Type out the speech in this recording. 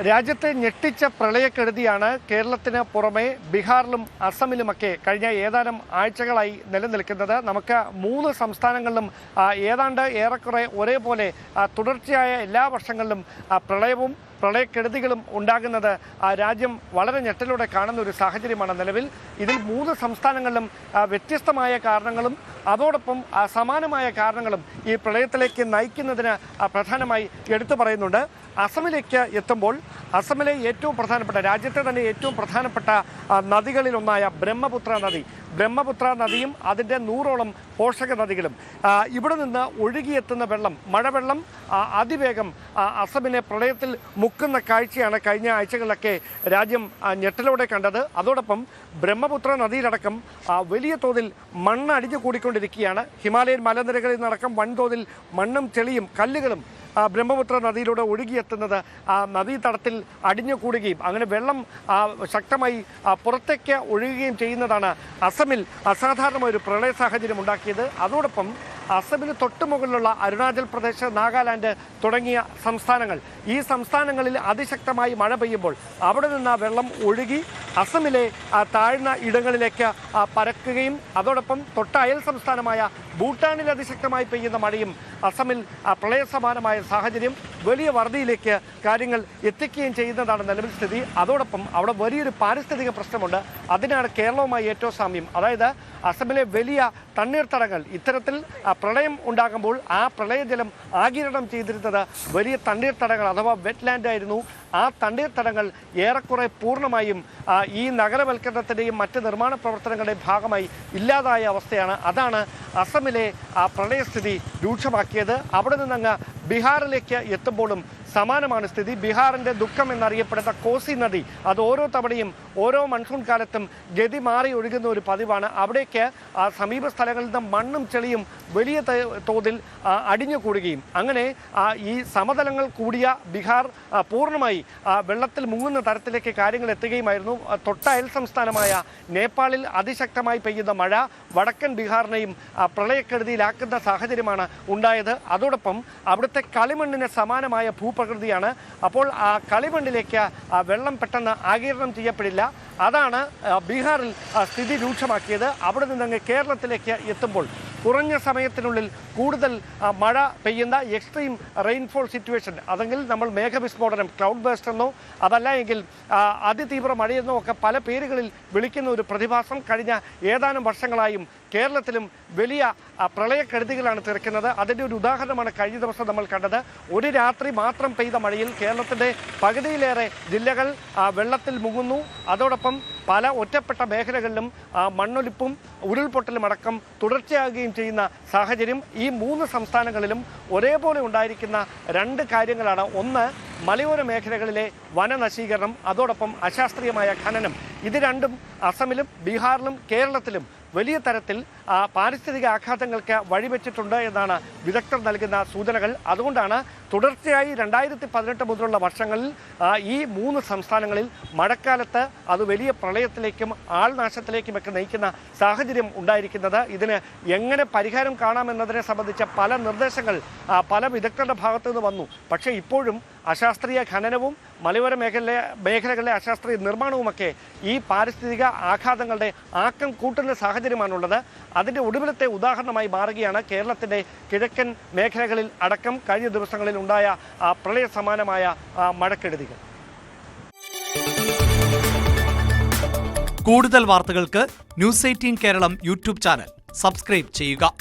രാജ്യത്തെ ഞെട്ടിച്ച പ്രളയക്കെടുതിയാണ് കേരളത്തിന് പുറമെ ബീഹാറിലും അസമിലുമൊക്കെ കഴിഞ്ഞ ഏതാനും ആഴ്ചകളായി നിലനിൽക്കുന്നത്. നമുക്ക് 3 സംസ്ഥാനങ്ങളിലും ഏതാണ്ട് ഏറെക്കുറെ ഒരേപോലെ തുടർച്ചയായ എല്ലാ വർഷങ്ങളിലും പ്രളയവും പ്രളയക്കെടുതികളും ഉണ്ടാകുന്നത് രാജ്യം വളരെ ഞെട്ടലോടെ കാണുന്ന ഒരു സാഹചര്യമാണ് നിലവിൽ. ഇതിൽ 3 സംസ്ഥാനങ്ങളിലും വ്യത്യസ്തമായ കാരണങ്ങളും അതോടൊപ്പം സമാനമായ കാരണങ്ങളും ഈ പ്രളയത്തിലേക്ക് നയിക്കുന്നതിന് പ്രധാനമായി എടുത്തു പറയുന്നുണ്ട്. അസമിലേക്ക് എത്തുമ്പോൾ അസമിലെ ഏറ്റവും പ്രധാനപ്പെട്ട രാജ്യത്തെ തന്നെ ഏറ്റവും പ്രധാനപ്പെട്ട നദികളിലൊന്നായ ബ്രഹ്മപുത്ര നദിയും അതിൻ്റെ 100ഓളം പോഷക നദികളും ഇവിടെ നിന്ന് ഒഴുകിയെത്തുന്ന വെള്ളം, മഴവെള്ളം അതിവേഗം അസമിനെ പ്രളയത്തിൽ മുക്കുന്ന കാഴ്ചയാണ് കഴിഞ്ഞ ആഴ്ചകളിലൊക്കെ രാജ്യം ഞെട്ടലോടെ കണ്ടത്. അതോടൊപ്പം ബ്രഹ്മപുത്ര നദിയിലടക്കം വലിയ തോതിൽ മണ്ണ് അടിഞ്ഞു കൂടിക്കൊണ്ടിരിക്കുകയാണ്. ഹിമാലയൻ മലനിരകളിൽ നിന്നടക്കം വൻതോതിൽ മണ്ണും ചെളിയും കല്ലുകളും ബ്രഹ്മപുത്ര നദിയിലൂടെ ഒഴുകിയെത്തുന്നത് നദീതടത്തിൽ അടിഞ്ഞുകൂടുകയും അങ്ങനെ വെള്ളം ശക്തമായി പുറത്തേക്ക് ഒഴുകുകയും ചെയ്യുന്നതാണ് അസമിൽ അസാധാരണമായ ഒരു പ്രളയ സാഹചര്യം ഉണ്ടാക്കിയത്. അതോടൊപ്പം അസമിന് തൊട്ടുമുകളിലുള്ള അരുണാചൽ പ്രദേശ്, നാഗാലാൻഡ് തുടങ്ങിയ സംസ്ഥാനങ്ങൾ, ഈ സംസ്ഥാനങ്ങളിൽ അതിശക്തമായി മഴ പെയ്യുമ്പോൾ അവിടെ നിന്ന് വെള്ളം ഒഴുകി അസമിലെ താഴ്ന്ന ഇടങ്ങളിലേക്ക് പരക്കുകയും അതോടൊപ്പം തൊട്ടയൽ സംസ്ഥാനമായ ഭൂട്ടാനിൽ അതിശക്തമായി പെയ്യുന്ന മഴയും അസമിൽ പ്രളയസമാനമായ സാഹചര്യം വലിയ വറുതിയിലേക്ക് കാര്യങ്ങൾ എത്തിക്കുകയും ചെയ്യുന്നതാണ് നിലവിൽ സ്ഥിതി. അതോടൊപ്പം അവിടെ വലിയൊരു പാരിസ്ഥിതിക പ്രശ്നമുണ്ട്. അതിനാണ് കേരളവുമായി ഏറ്റവും സാമ്യം. അതായത് അസമിലെ വലിയ തണ്ണീർത്തടങ്ങൾ ഇത്തരത്തിൽ പ്രളയം ഉണ്ടാകുമ്പോൾ ആ പ്രളയജലം ആഗിരണം ചെയ്തിരുന്നത് വലിയ തണ്ണീർത്തടങ്ങൾ അഥവാ വെറ്റ്ലാൻഡ് ആയിരുന്നു. ആ തണ്ണീർത്തടങ്ങൾ ഏറെക്കുറെ പൂർണ്ണമായും ഈ നഗരവൽക്കരണത്തിൻ്റെയും മറ്റ് നിർമ്മാണ പ്രവർത്തനങ്ങളുടെയും ഭാഗമായി ഇല്ലാതായ അവസ്ഥയാണ്. അതാണ് അസമിലെ പ്രളയസ്ഥിതി രൂക്ഷമാക്കിയത്. അവിടെ നിന്നങ്ങ് ബീഹാറിലേക്ക് എത്തുമ്പോഴും സമാനമാണ് സ്ഥിതി. ബീഹാറിൻ്റെ ദുഃഖം എന്നറിയപ്പെടുന്ന കോസി നദി അത് ഓരോ തവണയും ഓരോ മൺസൂൺ കാലത്തും ഗതി മാറി ഒഴുകുന്ന ഒരു പതിവാണ്. അവിടേക്ക് സമീപ സ്ഥലങ്ങളിൽ നിന്ന് മണ്ണും ചെളിയും വലിയ തോതിൽ അടിഞ്ഞുകൂടുകയും അങ്ങനെ ഈ സമതലങ്ങൾ കൂടിയ ബീഹാർ പൂർണ്ണമായി വെള്ളത്തിൽ മുങ്ങുന്ന തരത്തിലേക്ക് കാര്യങ്ങൾ എത്തുകയുമായിരുന്നു. തൊട്ടയൽ സംസ്ഥാനമായ നേപ്പാളിൽ അതിശക്തമായി പെയ്യുന്ന മഴ വടക്കൻ ബീഹാറിനെയും പ്രളയക്കെടുതിയിലാക്കുന്ന സാഹചര്യമാണ് ഉണ്ടായത്. അതോടൊപ്പം അവിടുത്തെ കളിമണ്ണിന് സമാനമായ ഭൂപ്രകൃതിയാണ്. അപ്പോൾ ആ കളിമണ്ണിലേക്ക് വെള്ളം പെട്ടെന്ന് ആഗിരണം ചെയ്യപ്പെടില്ല. അതാണ് ബീഹാറിൽ സ്ഥിതി രൂക്ഷമാക്കിയത്. അവിടെ നിന്നങ്ങ് കേരളത്തിലേക്ക് എത്തുമ്പോൾ കുറഞ്ഞ സമയത്തിനുള്ളിൽ കൂടുതൽ മഴ പെയ്യുന്ന എക്സ്ട്രീം റെയിൻഫോൾ സിറ്റുവേഷൻ, അതെങ്കിൽ നമ്മൾ മേഘവിസ്ഫോടനം, ക്ലൗഡ് ബേസ്റ്റ് എന്നോ അതല്ല എങ്കിൽ അതിതീവ്ര മഴയെന്നോ ഒക്കെ പല പേരുകളിൽ വിളിക്കുന്ന ഒരു പ്രതിഭാസം കഴിഞ്ഞ ഏതാനും വർഷങ്ങളായും കേരളത്തിലും വലിയ പ്രളയക്കെടുതികളാണ് തീർക്കുന്നത്. അതിൻ്റെ ഒരു ഉദാഹരണമാണ് കഴിഞ്ഞ ദിവസം നമ്മൾ കണ്ടത്. ഒരു രാത്രി മാത്രം പെയ്ത മഴയിൽ കേരളത്തിൻ്റെ പകുതിയിലേറെ ജില്ലകൾ വെള്ളത്തിൽ മുങ്ങുന്നു. അതോടൊപ്പം പല ഒറ്റപ്പെട്ട മേഖലകളിലും മണ്ണൊലിപ്പും ഉരുൾപൊട്ടലും അടക്കം തുടർച്ചയാകുകയും ചെയ്യുന്ന സാഹചര്യം ഈ 3 സംസ്ഥാനങ്ങളിലും ഒരേപോലെ ഉണ്ടായിരിക്കുന്ന 2 കാര്യങ്ങളാണ്. ഒന്ന്, മലയോര മേഖലകളിലെ വനനശീകരണം, അതോടൊപ്പം അശാസ്ത്രീയമായ ഖനനം. ഇത് രണ്ടും അസമിലും ബീഹാറിലും കേരളത്തിലും വലിയ തരത്തിൽ പാരിസ്ഥിതിക ആഘാതങ്ങൾക്ക് വഴിവെച്ചിട്ടുണ്ട് എന്നാണ് വിദഗ്ധർ നൽകുന്ന സൂചനകൾ. അതുകൊണ്ടാണ് തുടർച്ചയായി 2018 മുതലുള്ള വർഷങ്ങളിൽ ഈ 3 സംസ്ഥാനങ്ങളിൽ മഴക്കാലത്ത് അത് വലിയ പ്രളയത്തിലേക്കും ആൾനാശത്തിലേക്കുമൊക്കെ നയിക്കുന്ന സാഹചര്യം ഉണ്ടായിരിക്കുന്നത്. ഇതിന് എങ്ങനെ പരിഹാരം കാണാമെന്നതിനെ സംബന്ധിച്ച പല നിർദ്ദേശങ്ങൾ പല വിദഗ്ധരുടെ ഭാഗത്തു നിന്ന് വന്നു. പക്ഷേ ഇപ്പോഴും അശാസ്ത്രീയ ഖനനവും മലയോര മേഖലകളിലെ അശാസ്ത്രീയ നിർമ്മാണവുമൊക്കെ ഈ പാരിസ്ഥിതിക ആഘാതങ്ങളുടെ ആക്കം കൂട്ടുന്ന സാഹചര്യമാണുള്ളത്. അതിൻ്റെ ഒടുവിലത്തെ ഉദാഹരണമായി മാറുകയാണ് കേരളത്തിൻ്റെ കിഴക്കൻ മേഖലകളിൽ അടക്കം കഴിഞ്ഞ ദിവസങ്ങളിൽ ഉണ്ടായ പ്രളയ സമാനമായ മഴക്കെടുതികൾ. കൂടുതൽ വാർത്തകൾക്ക് news 18 Keralam YouTube channel subscribe ചെയ്യുക.